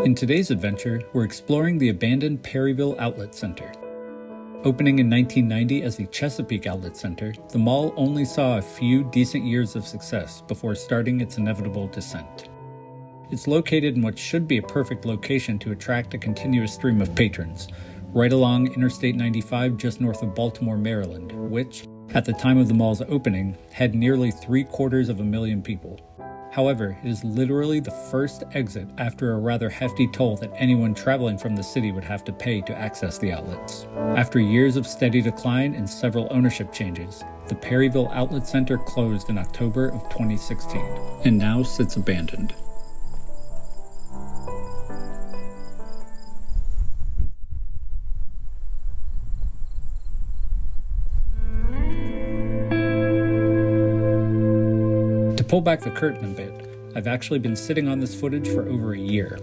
In today's adventure, we're exploring the abandoned Perryville Outlet Center. Opening in 1990 as the Chesapeake Outlet Center, the mall only saw a few decent years of success before starting its inevitable descent. It's located in what should be a perfect location to attract a continuous stream of patrons, right along Interstate 95 just north of Baltimore, Maryland, which, at the time of the mall's opening, had nearly 750,000 people. However, it is literally the first exit after a rather hefty toll that anyone traveling from the city would have to pay to access the outlets. After years of steady decline and several ownership changes, the Perryville Outlet Center closed in October of 2016, and now sits abandoned. To pull back the curtain a bit, I've actually been sitting on this footage for over a year.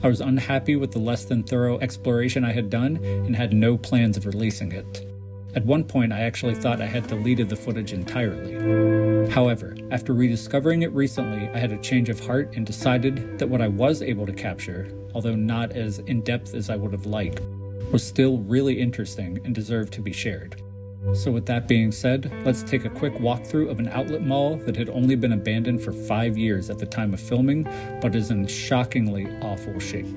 I was unhappy with the less than thorough exploration I had done and had no plans of releasing it. At one point, I actually thought I had deleted the footage entirely. However, after rediscovering it recently, I had a change of heart and decided that what I was able to capture, although not as in-depth as I would have liked, was still really interesting and deserved to be shared. So with that being said, let's take a quick walkthrough of an outlet mall that had only been abandoned for 5 years at the time of filming, but is in shockingly awful shape.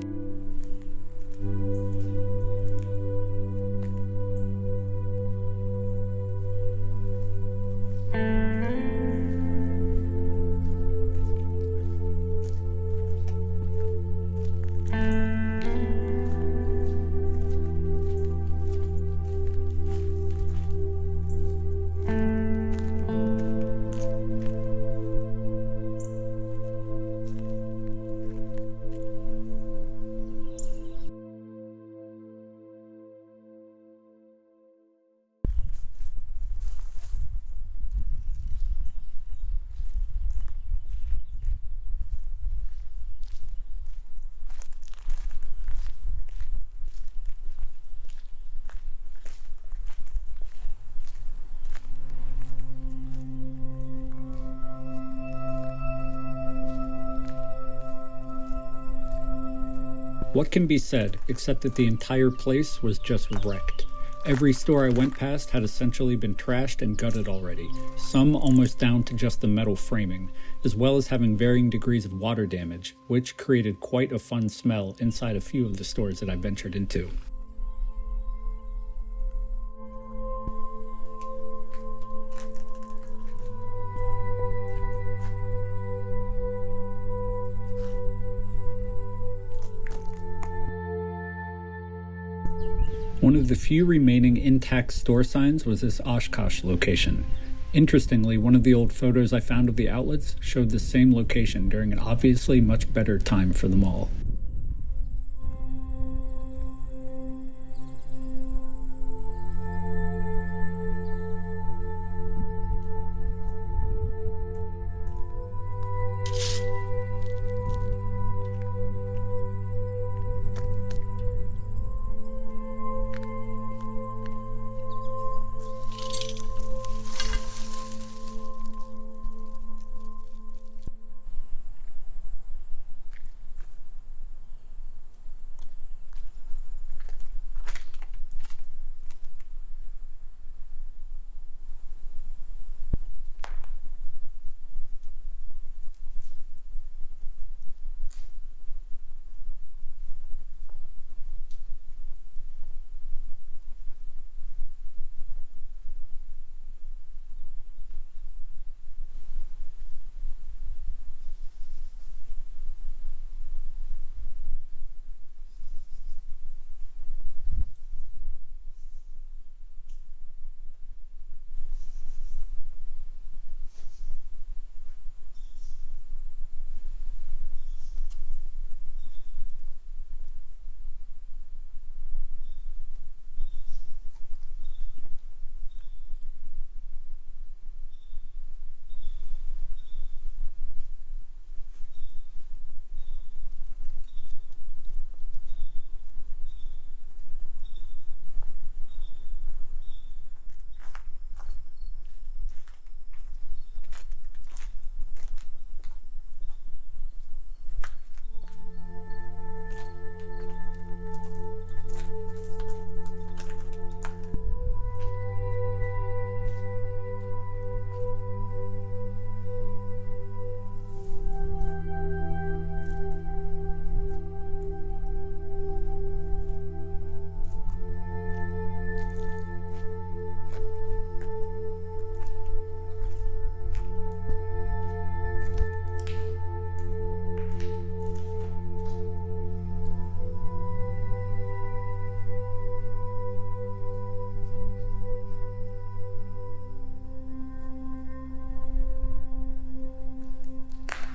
What can be said except that the entire place was just wrecked? Every store I went past had essentially been trashed and gutted already, some almost down to just the metal framing, as well as having varying degrees of water damage, which created quite a fun smell inside a few of the stores that I ventured into. One of the few remaining intact store signs was this Oshkosh location. Interestingly, one of the old photos I found of the outlets showed the same location during an obviously much better time for the mall.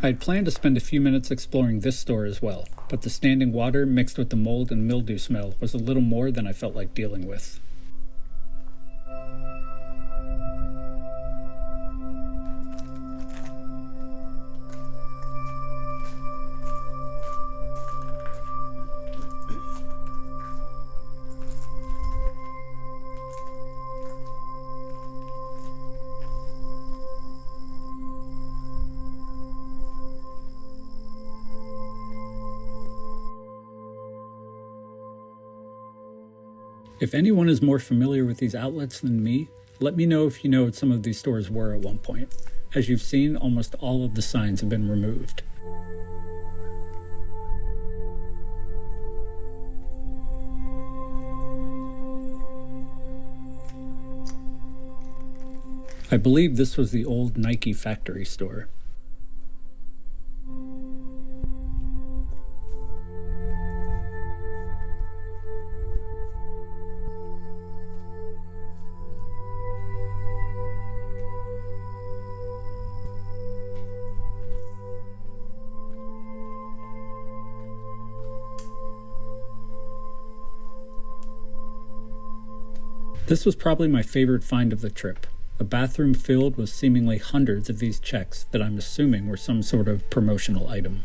I'd planned to spend a few minutes exploring this store as well, but the standing water mixed with the mold and mildew smell was a little more than I felt like dealing with. If anyone is more familiar with these outlets than me, let me know if you know what some of these stores were at one point. As you've seen, almost all of the signs have been removed. I believe this was the old Nike factory store. This was probably my favorite find of the trip. A bathroom filled with seemingly hundreds of these checks that I'm assuming were some sort of promotional item.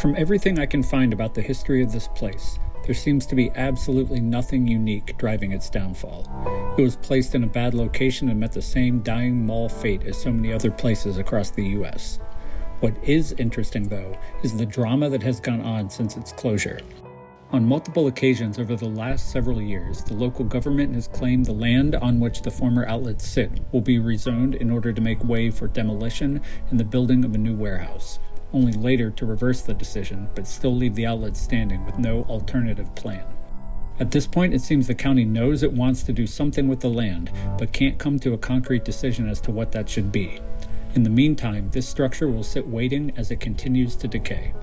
From everything I can find about the history of this place, there seems to be absolutely nothing unique driving its downfall. It was placed in a bad location and met the same dying mall fate as so many other places across the US. What is interesting, though, is the drama that has gone on since its closure. On multiple occasions over the last several years, the local government has claimed the land on which the former outlets sit will be rezoned in order to make way for demolition and the building of a new warehouse, only later to reverse the decision but still leave the outlets standing with no alternative plan. At this point, it seems the county knows it wants to do something with the land, but can't come to a concrete decision as to what that should be. In the meantime, this structure will sit waiting as it continues to decay.